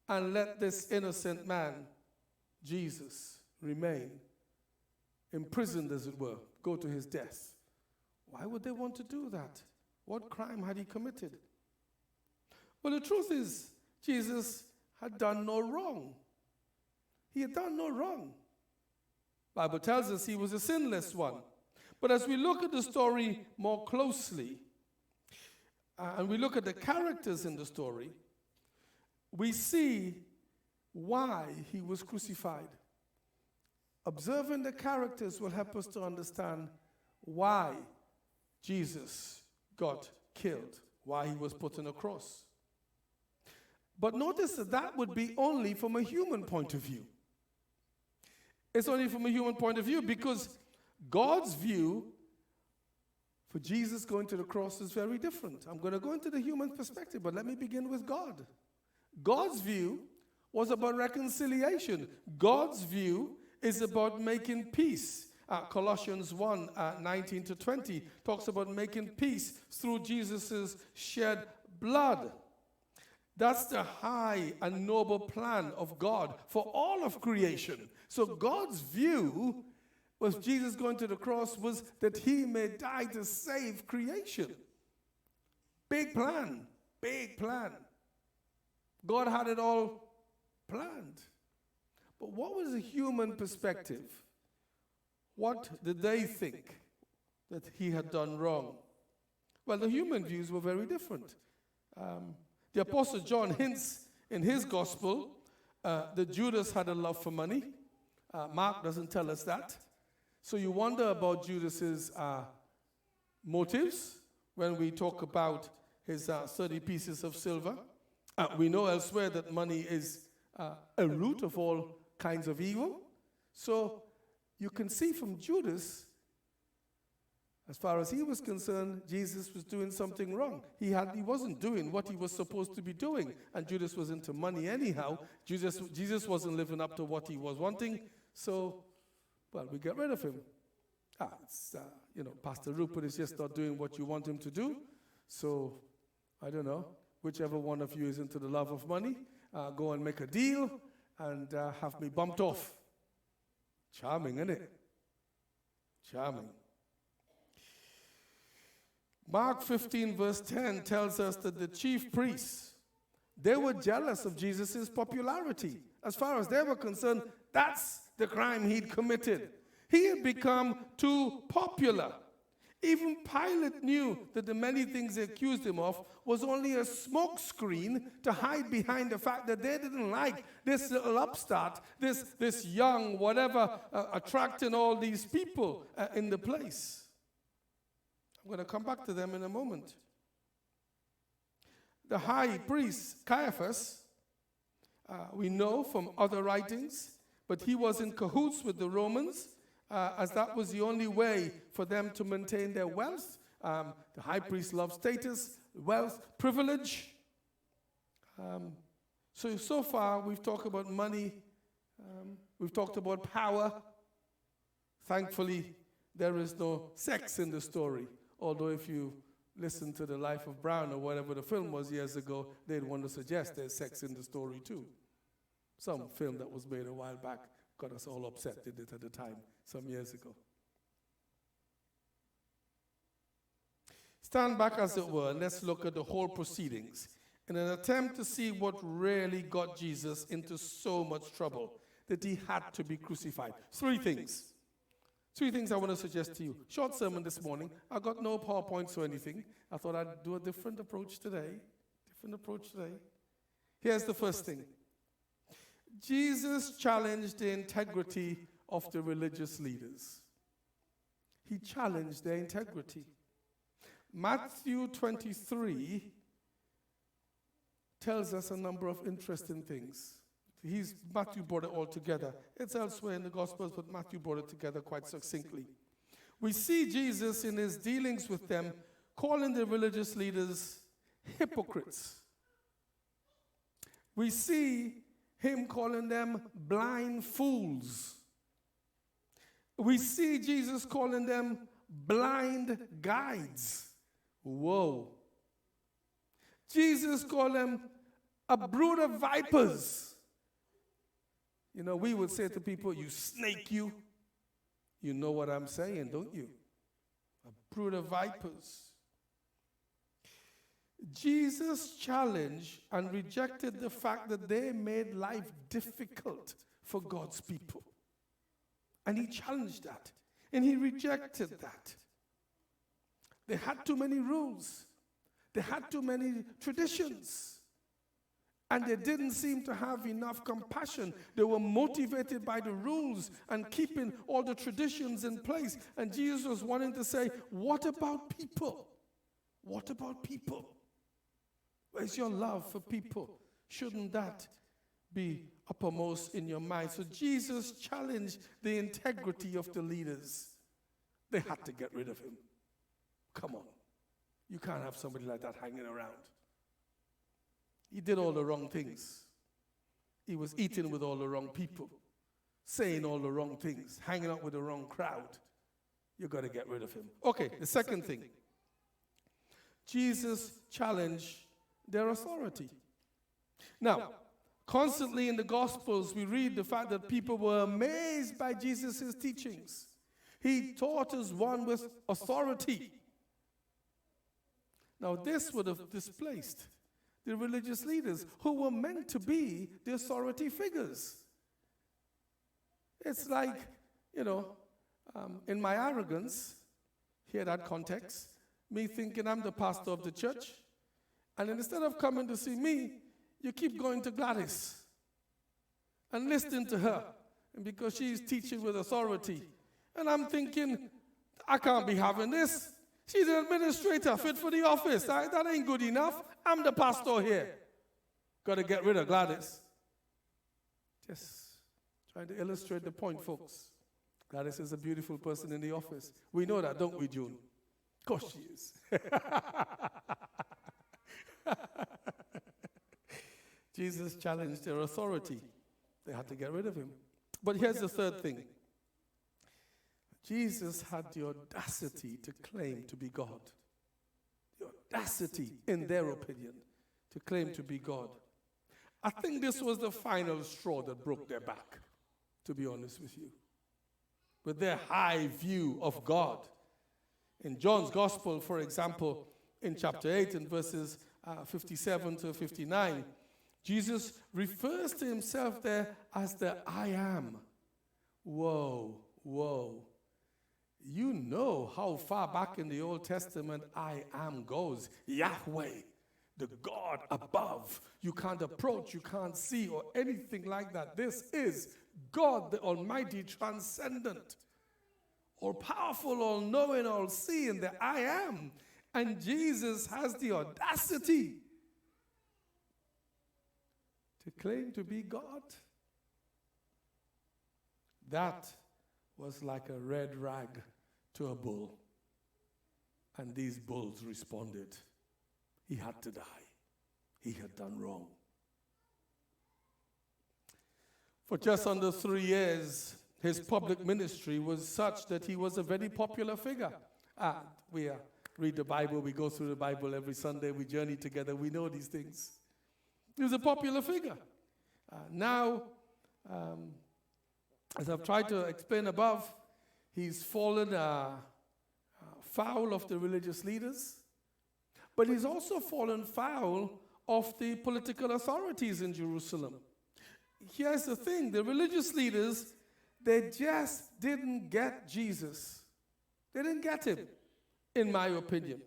and let this innocent man, Jesus, remain imprisoned, as it were, go to his death. Why would they want to do that? What crime had he committed? Well, the truth is, Jesus had done no wrong. He had done no wrong. The Bible tells us he was a sinless one. But as we look at the story more closely, and we look at the characters in the story, we see why he was crucified. Observing the characters will help us to understand why Jesus got killed, why he was put on a cross. But notice that that would be only from a human point of view. It's only from a human point of view because God's view for Jesus going to the cross is very different. I'm going to go into the human perspective, but let me begin with God. God's view was about reconciliation. God's view is about making peace. Colossians 1, 19 to 20 talks about making peace through Jesus' shed blood. That's the high and noble plan of God for all of creation. So God's view was Jesus going to the cross was that he may die to save creation. Big plan, big plan. God had it all planned. But what was the human perspective? What did they think that he had done wrong? Well, the human views were very different. The Apostle John hints in his gospel that Judas had a love for money. Mark doesn't tell us that. So you wonder about Judas's motives when we talk about his 30 pieces of silver. We know elsewhere that money is a root of all kinds of evil. So you can see from Judas, as far as he was concerned, Jesus was doing something wrong. He wasn't doing what he was supposed to be doing. And Judas was into money anyhow. Jesus wasn't living up to what he was wanting. So, well, we get rid of him. Pastor Rupert is just not doing what you want him to do. So, I don't know, whichever one of you is into the love of money, go and make a deal and have me bumped off. Charming, isn't it? Charming. Mark 15 verse 10 tells us that the chief priests, they were jealous of Jesus' popularity. As far as they were concerned, that's the crime he'd committed. He had become too popular. Even Pilate knew that the many things they accused him of was only a smokescreen to hide behind the fact that they didn't like this little upstart, this young whatever, attracting all these people in the place. I'm going to come back to them in a moment. The high priest, Caiaphas, we know from other writings, but he was in cahoots with the Romans, as that was the only way for them to maintain their wealth. The high priest loved status, wealth, privilege. So far, we've talked about money. We've talked about power. Thankfully, there is no sex in the story. Although if you listen to The Life of Brown or whatever the film was years ago, they'd want to suggest there's sex in the story too. Some film that was made a while back got us all upset, did it at the time, some years ago. Stand back, as it were, and let's look at the whole proceedings in an attempt to see what really got Jesus into so much trouble that he had to be crucified. Three things I want to suggest to you. Short sermon this morning. I got no PowerPoints or anything. I thought I'd do a different approach today. Here's the first thing. Jesus challenged the integrity of the religious leaders. He challenged their integrity. Matthew 23 tells us a number of interesting things. Matthew brought it all together. It's elsewhere in the Gospels, but Matthew brought it together quite succinctly. We see Jesus in his dealings with them calling the religious leaders hypocrites. We see him calling them blind fools. We see Jesus calling them blind guides. Whoa. Jesus called them a brood of vipers. You know, we would say to people, you snake, you. You know what I'm saying, don't you? A brood of vipers. Jesus challenged and rejected the fact that they made life difficult for God's people. And he challenged that. And he rejected that. They had too many rules. They had too many traditions. And they didn't seem to have enough compassion. They were motivated by the rules and keeping all the traditions in place. And Jesus was wanting to say, what about people? What about people? Where's your love for people? Shouldn't that be uppermost in your mind? So Jesus challenged the integrity of the leaders. They had to get rid of him. Come on. You can't have somebody like that hanging around. He did all the wrong things. He was eating with all the wrong people, saying all the wrong things, hanging out with the wrong crowd. You've got to get rid of him. Okay, the second thing. Jesus challenged their authority. Now, constantly in the Gospels, we read the fact that people were amazed by Jesus' teachings. He taught as one with authority. Now, this would have displaced the religious leaders who were meant to be the authority figures. It's like, in my arrogance, hear that context, me thinking I'm the pastor of the church, and instead of coming to see me, you keep going to Gladys and listening to her, and because she's teaching with authority. And I'm thinking, I can't be having this. She's an administrator, fit for the office. That ain't good enough. I'm the pastor here. Got to get rid of Gladys. Just trying to illustrate the point, folks. Gladys is a beautiful person in the office. We know that, don't we, June? Of course she is. Jesus challenged their authority. They had to get rid of him. But here's the third thing. Jesus had the audacity to claim to be God. The audacity, in their opinion, to claim to be God. I think this was the final straw that broke their back, to be honest with you. With their high view of God. In John's Gospel, for example, in chapter 8 and verses 57 to 59, Jesus refers to himself there as the I am. Whoa, whoa. You know how far back in the Old Testament I am goes. Yahweh, the God above. You can't approach, you can't see, or anything like that. This is God, the Almighty, transcendent, all-powerful, all-knowing, all-seeing, the I am. And Jesus has the audacity to claim to be God. That was like a red rag to a bull. And these bulls responded. He had to die. He had done wrong. For just under 3 years, his public ministry was such that he was a very popular figure. We read the Bible, we go through the Bible every Sunday, we journey together, we know these things. He was a popular figure. Now, as I've tried to explain above, he's fallen foul of the religious leaders, but he's also fallen foul of the political authorities in Jerusalem. Here's the thing, the religious leaders, they just didn't get Jesus. They didn't get him, in my opinion.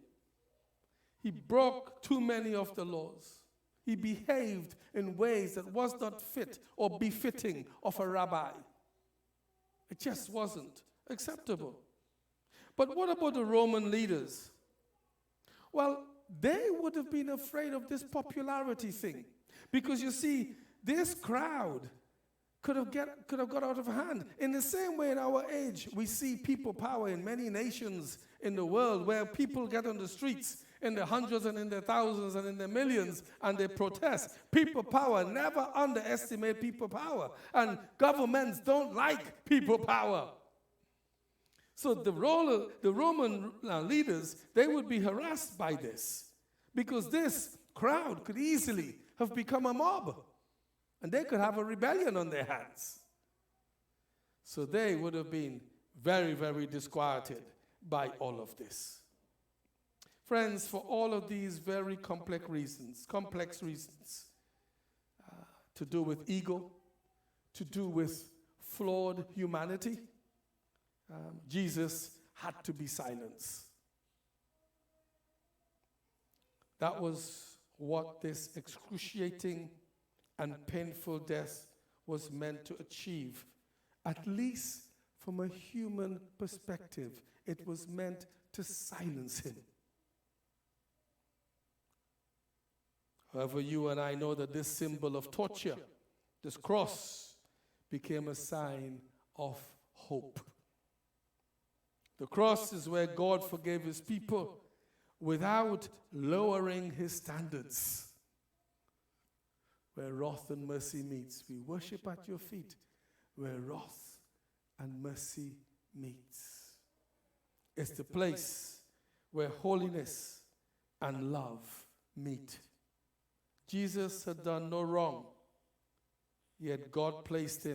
He broke too many of the laws. He behaved in ways that was not fit or befitting of a rabbi. It just wasn't acceptable. But what about the Roman leaders? Well, they would have been afraid of this popularity thing. Because you see, this crowd could have got out of hand. In the same way in our age, we see people power in many nations in the world where people get on the streets in the hundreds and in the thousands and in the millions and they protest. People power, never underestimate people power. And governments don't like people power. So the Roman leaders, they would be harassed by this because this crowd could easily have become a mob, and they could have a rebellion on their hands. So they would have been very, very disquieted by all of this. Friends, for all of these very complex reasons, to do with ego, to do with flawed humanity, Jesus had to be silenced. That was what this excruciating and painful death was meant to achieve. At least from a human perspective, it was meant to silence him. However, you and I know that this symbol of torture, this cross, became a sign of hope. The cross is where God forgave his people without lowering his standards. Where wrath and mercy meets. We worship at your feet where wrath and mercy meets. It's the place where holiness and love meet. Jesus had done no wrong, yet God placed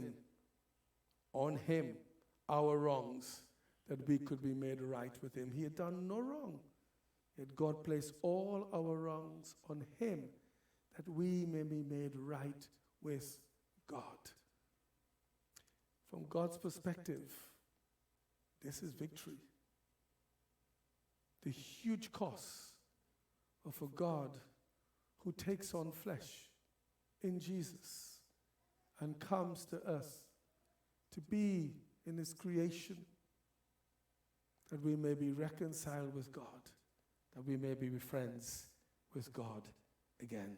on him our wrongs, that we could be made right with him. He had done no wrong, yet God placed all our wrongs on him, that we may be made right with God. From God's perspective, this is victory. The huge cost of a God who takes on flesh in Jesus and comes to earth to be in his creation, that we may be reconciled with God, that we may be friends with God again.